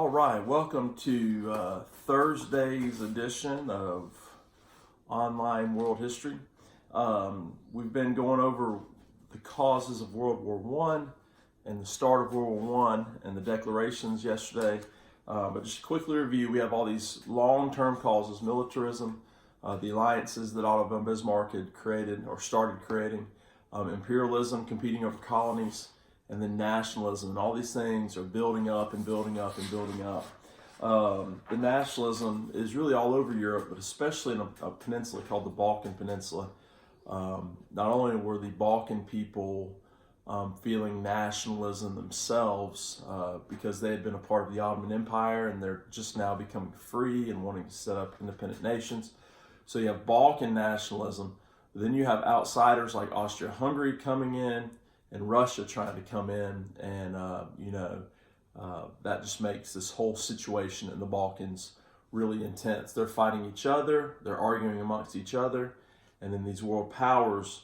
All right, welcome to Thursday's edition of Online World History. We've been going over the causes of World War One and the start of World War One and the declarations yesterday. But just quickly review, we have all these long-term causes: militarism, the alliances that Otto von Bismarck had created or started creating, imperialism, competing over colonies, and then nationalism. And all these things are building up and building up and building up. The nationalism is really all over Europe, but especially in a peninsula called the Balkan Peninsula. Not only were the Balkan people feeling nationalism themselves because they had been a part of the Ottoman Empire and they're just now becoming free and wanting to set up independent nations. So you have Balkan nationalism. Then you have outsiders like Austria-Hungary coming in, and Russia trying to come in, and that just makes this whole situation in the Balkans really intense. They're fighting each other, they're arguing amongst each other, and then these world powers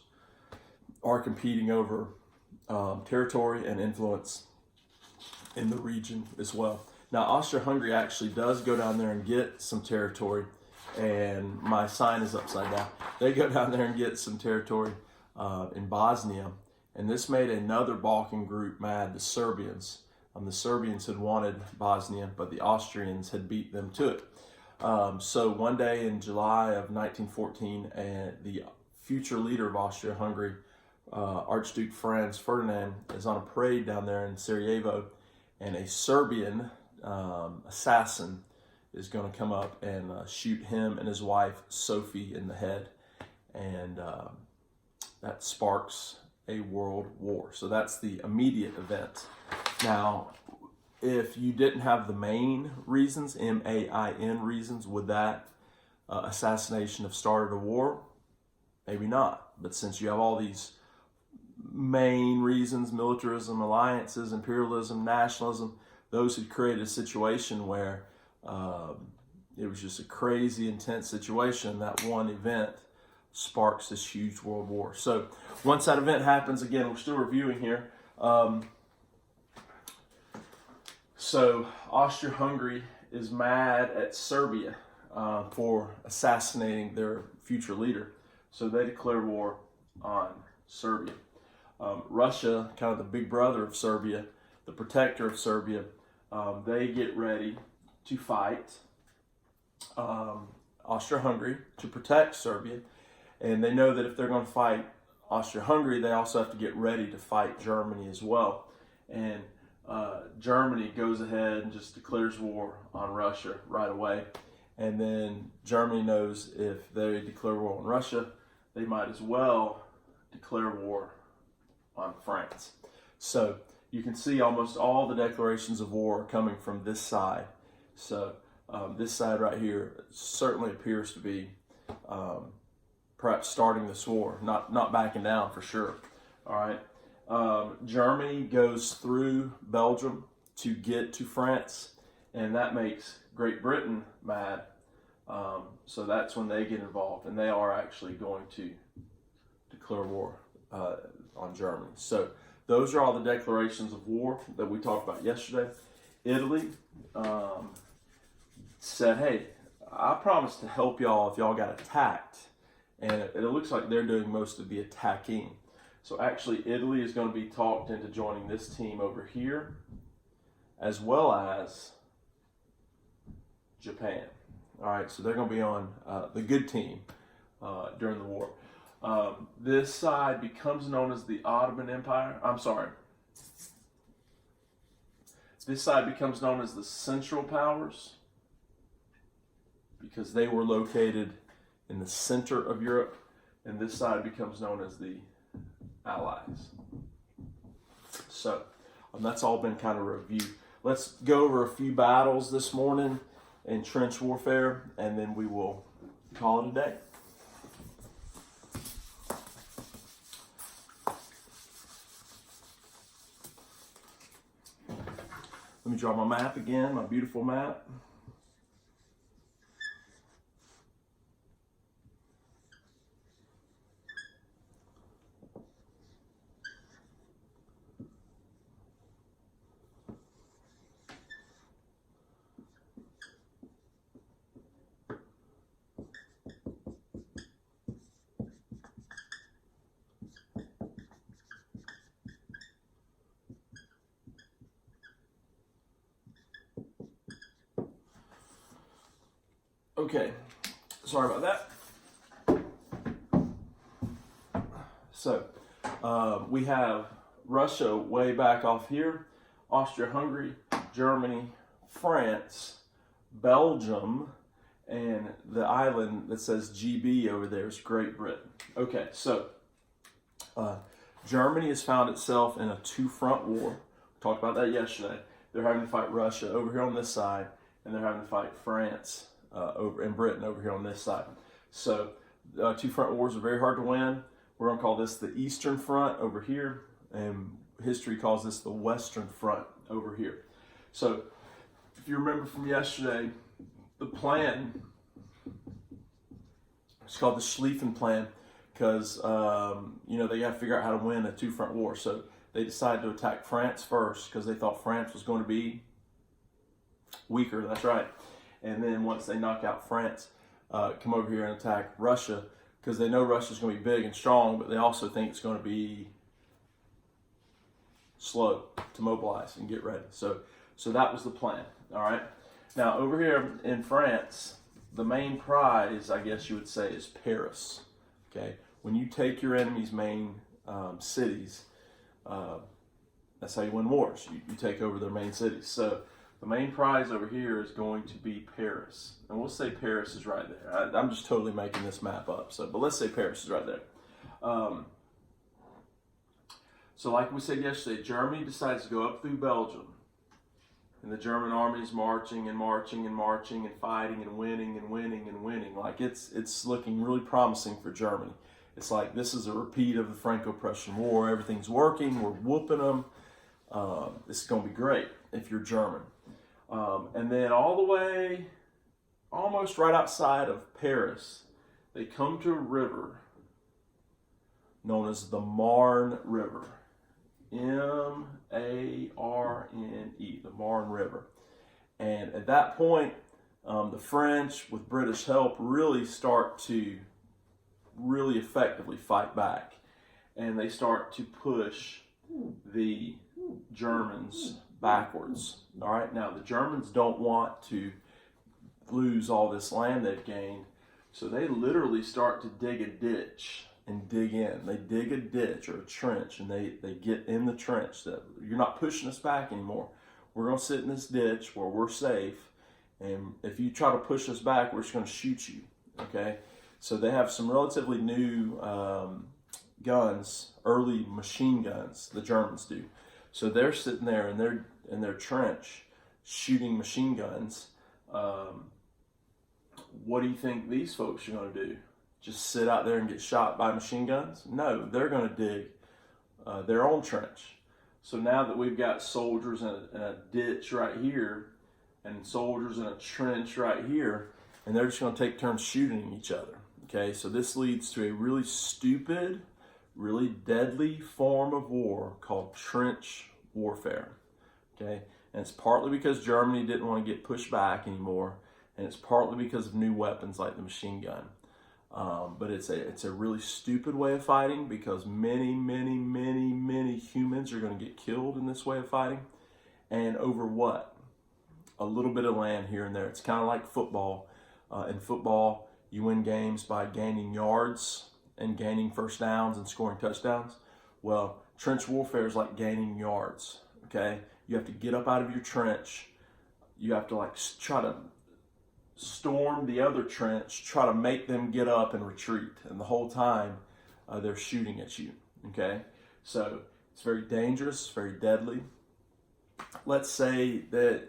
are competing over territory and influence in the region as well. Now, Austria-Hungary actually does go down there and get some territory, and my sign is upside down. They go down there and get some territory in Bosnia. And this made another Balkan group mad, the Serbians. The Serbians had wanted Bosnia, but the Austrians had beat them to it. So one day in July of 1914, the future leader of Austria-Hungary, Archduke Franz Ferdinand, is on a parade down there in Sarajevo, and a Serbian assassin is going to come up and shoot him and his wife, Sophie, in the head. And that sparks a world war. So that's the immediate event. Now, if you didn't have the main reasons, M-A-I-N reasons, would that assassination have started a war? Maybe not. But since you have all these main reasons, militarism, alliances, imperialism, nationalism, those had created a situation where it was just a crazy, intense situation. That one event sparks this huge world war. So once that event happens, again, we're still reviewing here. So Austria-Hungary is mad at Serbia for assassinating their future leader. So they declare war on Serbia. Russia, kind of the big brother of Serbia, the protector of Serbia, they get ready to fight Austria-Hungary to protect Serbia. And they know that if they're going to fight Austria-Hungary, they also have to get ready to fight Germany as well. And Germany goes ahead and just declares war on Russia right away. And then Germany knows if they declare war on Russia, they might as well declare war on France. So you can see almost all the declarations of war coming from this side. So this side right here certainly appears to be perhaps starting this war, not backing down for sure. All right. Germany goes through Belgium to get to France, and that makes Great Britain mad. So that's when they get involved, and they are actually going to declare war on Germany. So those are all the declarations of war that we talked about yesterday. Italy said, hey, I promise to help y'all if y'all got attacked. And it looks like they're doing most of the attacking. So actually, Italy is going to be talked into joining this team over here, as well as Japan. All right, so they're going to be on the good team during the war. This side becomes known as the Ottoman Empire. I'm sorry. This side becomes known as the Central Powers because they were located in the center of Europe, and this side becomes known as the Allies. So that's all been kind of reviewed. Let's go over a few battles this morning in trench warfare, and then we will call it a day. Let me draw my map again, my beautiful map. Okay, sorry about that. So we have Russia way back off here, Austria-Hungary, Germany, France, Belgium, and the island that says GB over there is Great Britain. Okay, so Germany has found itself in a two-front war. We talked about that yesterday. They're having to fight Russia over here on this side, and they're having to fight France over in Britain over here on this side. So two-front wars are very hard to win. We're going to call this the Eastern Front over here, and history calls this the Western Front over here. So if you remember from yesterday, the plan, it's called the Schlieffen Plan, because they got to figure out how to win a two-front war. So they decided to attack France first because they thought France was going to be weaker. That's right. And then once they knock out France, come over here and attack Russia, because they know Russia's going to be big and strong, but they also think it's going to be slow to mobilize and get ready. So that was the plan. All right. Now over here in France, the main prize, I guess you would say, is Paris. Okay. When you take your enemy's main cities, that's how you win wars. You take over their main cities. So the main prize over here is going to be Paris. And we'll say Paris is right there. I'm just totally making this map up. But let's say Paris is right there. So like we said yesterday, Germany decides to go up through Belgium. And the German army is marching and marching and marching and fighting and winning and winning and winning. Like it's looking really promising for Germany. It's like this is a repeat of the Franco-Prussian War. Everything's working. We're whooping them. This is going to be great if you're German. And then all the way, almost right outside of Paris, they come to a river known as the Marne River. M-A-R-N-E, the Marne River. And at that point, the French, with British help, really start to really effectively fight back. And they start to push the Germans backwards. All right, now the Germans don't want to lose all this land they've gained, so they literally start to dig a ditch and dig in. They dig a ditch or a trench, and they get in the trench. That you're not pushing us back anymore. We're going to sit in this ditch where we're safe, and if you try to push us back, we're just going to shoot you. Okay, so they have some relatively new guns, early machine guns. The Germans do. So they're sitting there in their trench shooting machine guns. What do you think these folks are going to do? Just sit out there and get shot by machine guns? No, they're going to dig their own trench. So now that we've got soldiers in a ditch right here and soldiers in a trench right here, and they're just going to take turns shooting each other. Okay, so this leads to a really stupid, really deadly form of war called trench warfare. Okay, and it's partly because Germany didn't want to get pushed back anymore, and it's partly because of new weapons like the machine gun. But it's a really stupid way of fighting, because many humans are going to get killed in this way of fighting. And over what? A little bit of land here and there. It's kind of like football. In football, you win games by gaining yards and gaining first downs and scoring touchdowns. Well, trench warfare is like gaining yards. Okay, you have to get up out of your trench. You have to try to storm the other trench, try to make them get up and retreat, and the whole time they're shooting at you. Okay, so it's very dangerous, very deadly. Let's say that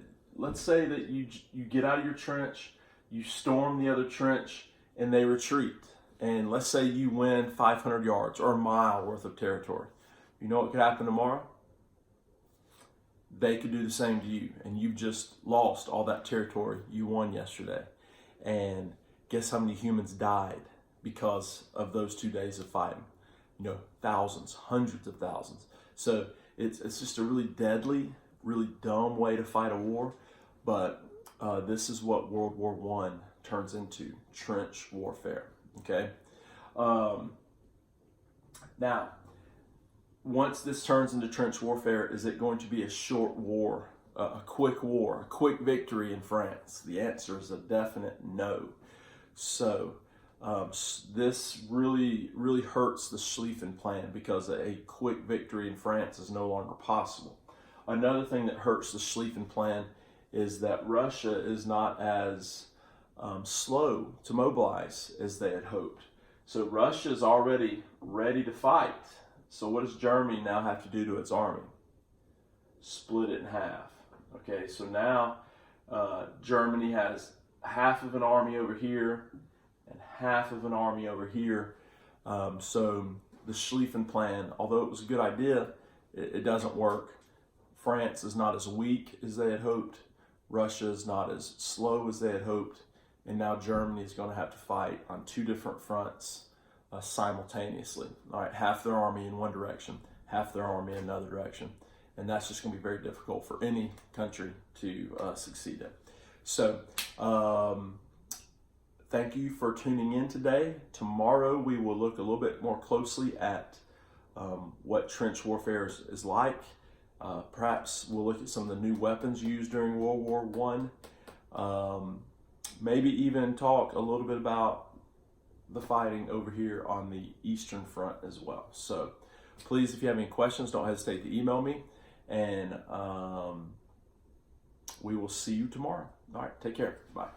you get out of your trench, you storm the other trench, and they retreat. And let's say you win 500 yards or a mile worth of territory. You know what could happen tomorrow? They could do the same to you, and you've just lost all that territory you won yesterday. And guess how many humans died because of those 2 days of fighting? Thousands, hundreds of thousands. So it's just a really deadly, really dumb way to fight a war. But this is what World War I turns into, trench warfare. Okay. Now, once this turns into trench warfare, is it going to be a short war a quick war, a quick victory in France? The answer is a definite no. So this really hurts the Schlieffen Plan, because a quick victory in France is no longer possible. Another thing that hurts the Schlieffen Plan is that Russia is not as slow to mobilize as they had hoped. So Russia is already ready to fight. So what does Germany now have to do to its army? Split it in half. Okay, so now Germany has half of an army over here and half of an army over here. So the Schlieffen Plan, although it was a good idea, it doesn't work. France is not as weak as they had hoped. Russia is not as slow as they had hoped. And now Germany is going to have to fight on two different fronts simultaneously. All right, half their army in one direction, half their army in another direction. And that's just going to be very difficult for any country to succeed in. So, thank you for tuning in today. Tomorrow we will look a little bit more closely at what trench warfare is like. Perhaps we'll look at some of the new weapons used during World War I. Maybe even talk a little bit about the fighting over here on the Eastern Front as well. So please, if you have any questions, don't hesitate to email me, and we will see you tomorrow. All right, take care. Bye.